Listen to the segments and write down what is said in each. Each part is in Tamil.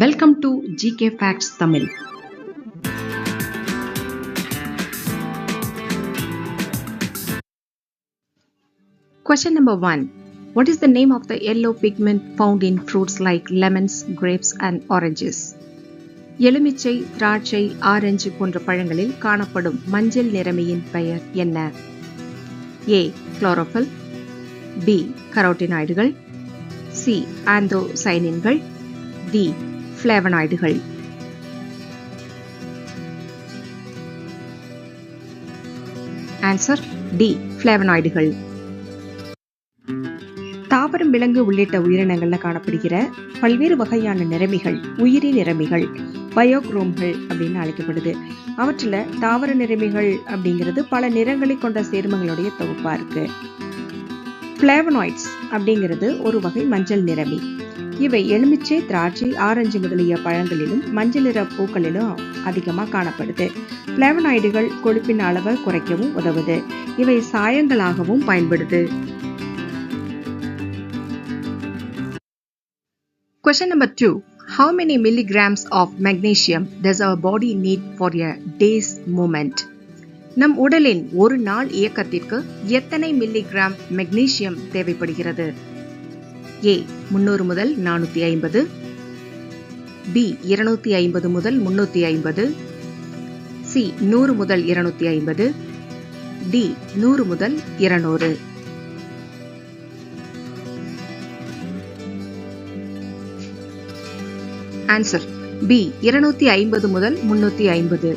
Welcome to GK Facts Tamil. Question number 1. What is the name of the yellow pigment found in fruits like lemons, grapes and oranges? எலுமிச்சை, திராட்சை, ஆரஞ்சு போன்ற பழங்களில் காணப்படும் மஞ்சள் நிறமியின் பெயர் என்ன? A. Chlorophyll. B. கரோட்டினாய்டுகள். C. ஆந்தோசைனின்கள். D. ஃப்ளேவனாய்டுகள். Answer D. ஃப்ளேவனாய்டுகள். தாவரம், விலங்கு உள்ளிட்ட உயிரினங்கள்ல காணப்படுகிற பல்வேறு வகையான நிறமிகள் உயிரி நிறமிகள், பயோக்ரோம்கள் அப்படின்னு அழைக்கப்படுது. அவற்றில் தாவர நிறமிகள் அப்படிங்கிறது பல நிறங்களை கொண்ட சேர்மங்களுடைய தொகுப்பா இருக்கு. ஃப்ளேவனாய்ட்ஸ் அப்படிங்கிறது ஒரு வகை மஞ்சள் நிறமி. இவை எலுமிச்சை, திராட்சை, ஆரஞ்சு முதலிய பழங்களிலும் மஞ்சள் நிற பூக்களிலும் அதிகமாக காணப்படுது. ஃப்ளேவனாய்டுகள் கொழுப்பின் அளவை குறைக்கவும் உதவுது. இவை சாயங்களாகவும் பயன்படுது. Question number 2. How many milligrams of magnesium does our body need for a day's movement? நம் உடலின் ஒரு நாள் இயக்கத்திற்கு எத்தனை மில்லிகிராம் மெக்னீசியம் தேவைப்படுகிறது? A. 300 முதல் 450. B. 250 முதல் 350. C. 100 முதல் 250. D. 100 முதல் 200. Answer B. 250 முதல் 350.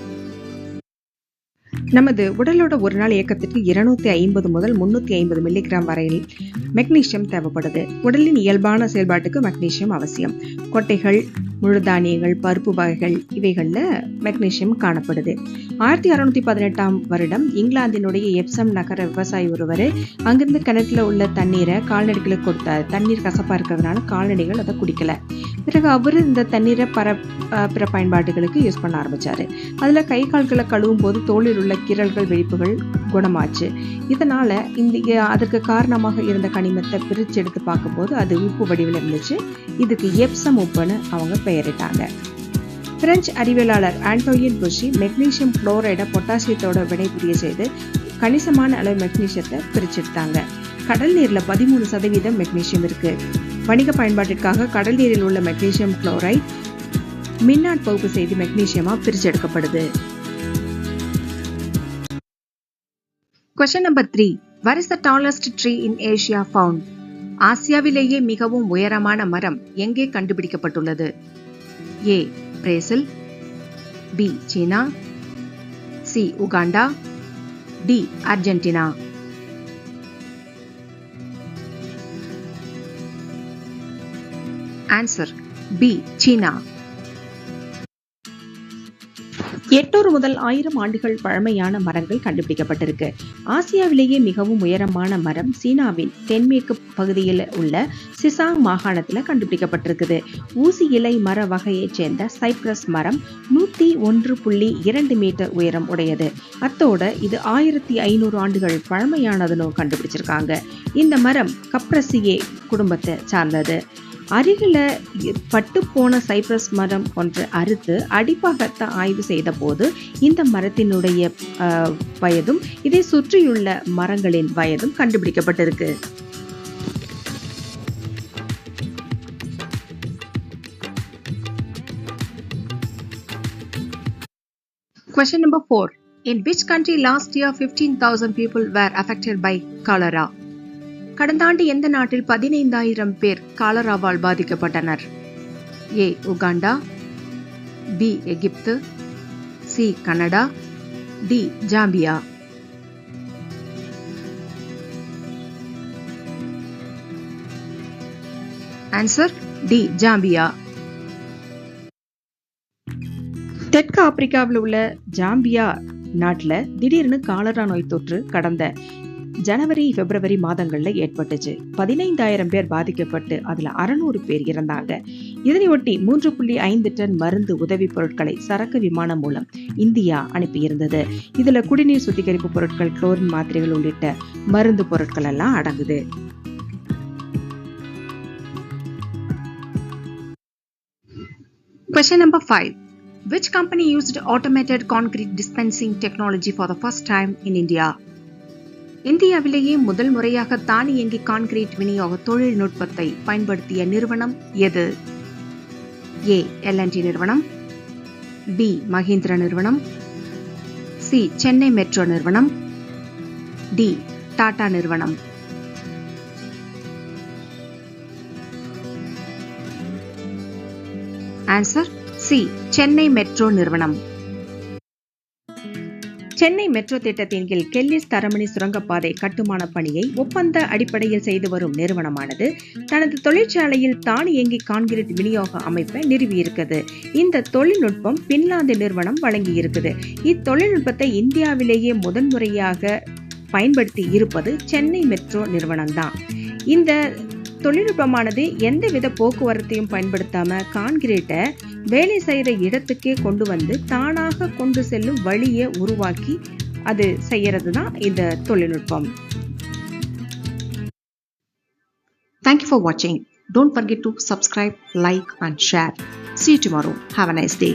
நமது உடலோட ஒரு நாள் இயக்கத்திற்கு 250 முதல் 350 மில்லிகிராம் வரையில் மெக்னீசியம் தேவைப்படுது. உடலின் இயல்பான செயல்பாட்டுக்கு மெக்னீசியம் அவசியம். கொட்டைகள், முழு தானியங்கள், பருப்பு வகைகள் இவைகள்ல மெக்னீசியம் காணப்படுது. 1618 வருடம் இங்கிலாந்தினுடைய எப்சம் நகர விவசாயி ஒருவர் அங்கிருந்து கிணத்துல உள்ள தண்ணீரை கால்நடைகளுக்கு கொடுத்தாரு. தண்ணீர் கசப்பா இருக்கிறதுனால கால்நடைகள் அதை குடிக்கல. பிறகு அவரு இந்த தண்ணீரை பிற பயன்பாடுகளுக்கு யூஸ் பண்ண ஆரம்பிச்சாரு. அதுல கை கால்களை கழுவும் போது தோலில் உள்ள கீறல்கள், வெடிப்புகள் குணமாச்சு. இதனால அதற்கு காரணமாக இருந்த கனிமத்தை பிரிச்சு எடுத்து பார்க்கும்போது அது உப்பு வடிவில் இருந்துச்சு. இதுக்கு எப்சம் உப்புன்னு அவங்க பெயரிட்டாங்க. பிரெஞ்சு அறிவியலாளர் ஆண்டோயின் புஷி மெக்னீசியம் குளோரைடை பொட்டாசியத்தோட வினைபுரிய செய்து கணிசமான அளவு மெக்னீசியத்தை பிரிச்செடுத்தாங்க. கடல் நீர்ல 13% மெக்னீசியம் இருக்கு. வணிக பயன்பாட்டிற்காக கடல் நீரில் உள்ள மெக்னீசியம் குளோரைட் மின்னாட் பகுப்பு செய்து மெக்னீசியமா பிரிச்செடுக்கப்படுது. Question number 3. Where is the tallest tree in Asia found? ஆசியாவிலேயே மிகவும் உயரமான மரம் எங்கே கண்டுபிடிக்கப்பட்டுள்ளது? A. Brazil. B. China. C. Uganda. D. Argentina. Answer B. சீனா. 800 முதல் 1000 ஆண்டுகள் பழமையான மரங்கள் கண்டுபிடிக்கப்பட்டிருக்கு. ஆசியாவிலேயே மிகவும் உயரமான மரம் சீனாவின் தென்மேற்கு பகுதியில் உள்ள சிசாங் மாகாணத்தில் கண்டுபிடிக்கப்பட்டிருக்குது. ஊசி இலை மர வகையைச் சேர்ந்த சைப்ரஸ் மரம் 101.2 மீட்டர் உயரம் உடையது. அத்தோட இது 1500 ஆண்டுகள் பழமையானதுன்னு கண்டுபிடிச்சிருக்காங்க. இந்த மரம் கப்ரசியே குடும்பத்தை சார்ந்தது. அருகில பட்டு போன சைப்ரஸ் மரம் ஒன்று அறுத்து அடிப்பாகத்தை ஆய்வு செய்த போது இந்த மரத்தினுடைய வயதும் இதை சுற்றியுள்ள மரங்களின் வயதும் கண்டுபிடிக்கப்பட்டிருக்கு. Question number 4. In which country last year 15,000 people were affected by cholera? கடந்த ஆண்டு எந்த நாட்டில் 15,000 பேர் காலராவால் பாதிக்கப்பட்டனர்? A. Uganda. B. Egypt. C. Canada. D. Zambia. Answer D. Zambia. தெற்கு ஆப்பிரிக்காவில் உள்ள ஜாம்பியா நாட்டுல திடீர்னு காலரா நோய் தொற்று கடந்த ஜனவரி, பிப்ரவரி மாதங்கள்ல ஏற்பட்டுச்சு. 15,000 பேர் பாதிக்கப்பட்டு அதுல 600 பேர் இறந்தாங்க. இதனையொட்டி 3.5 டன் மருந்து உதவி பொருட்களை சரக்கு விமானம் மூலம் இந்தியா அனுப்பியிருந்தது. இதுல குடிநீர் சுத்திகரிப்பு பொருட்கள், குளோரின் மாத்திரைகள் உள்ளிட்ட மருந்து பொருட்கள் எல்லாம் அடங்குது. Question number 5. Which company used automated concrete dispensing technology for the first time in India? இந்தியாவிலேயே முதல் முறையாக தானியங்கி கான்கிரீட் விநியோக தொழில்நுட்பத்தை பயன்படுத்திய நிறுவனம் எது? A. L&T நிறுவனம், B. மஹிந்திரா நிறுவனம், C. சென்னை மெட்ரோ நிறுவனம், D. டாடா நிறுவனம். Answer C. சென்னை மெட்ரோ நிறுவனம். சென்னை மெட்ரோ திட்டத்தின் கீழ் கெல்லிஸ் தரமணி சுரங்கப்பாதை கட்டுமான பணியை ஒப்பந்த அடிப்படையில் செய்து வரும் நிறுவனமானது தனது தொழிற்சாலையில் தானியங்கி கான்கிரீட் விநியோக அமைப்பை நிறுவியிருக்கிறது. இந்த தொழில்நுட்பம் பின்லாந்து நிறுவனம் வழங்கியிருக்குது. இத்தொழில்நுட்பத்தை இந்தியாவிலேயே முதன்முறையாக பயன்படுத்தி இருப்பது சென்னை மெட்ரோ நிறுவனம் தான். இந்த தொழில்நுட்பமானது எந்தவித போக்குவரத்தையும் பயன்படுத்தாம கான்கிரீட்டை வேலை செய்யற இடத்துக்கே கொண்டு வந்து தானாக கொண்டு செல்லும் வழியை உருவாக்கி அது செய்யறது தான் இந்த தொழில்நுட்பம். Thank you for watching. Don't forget to subscribe, like and share. See you tomorrow. Have a nice day.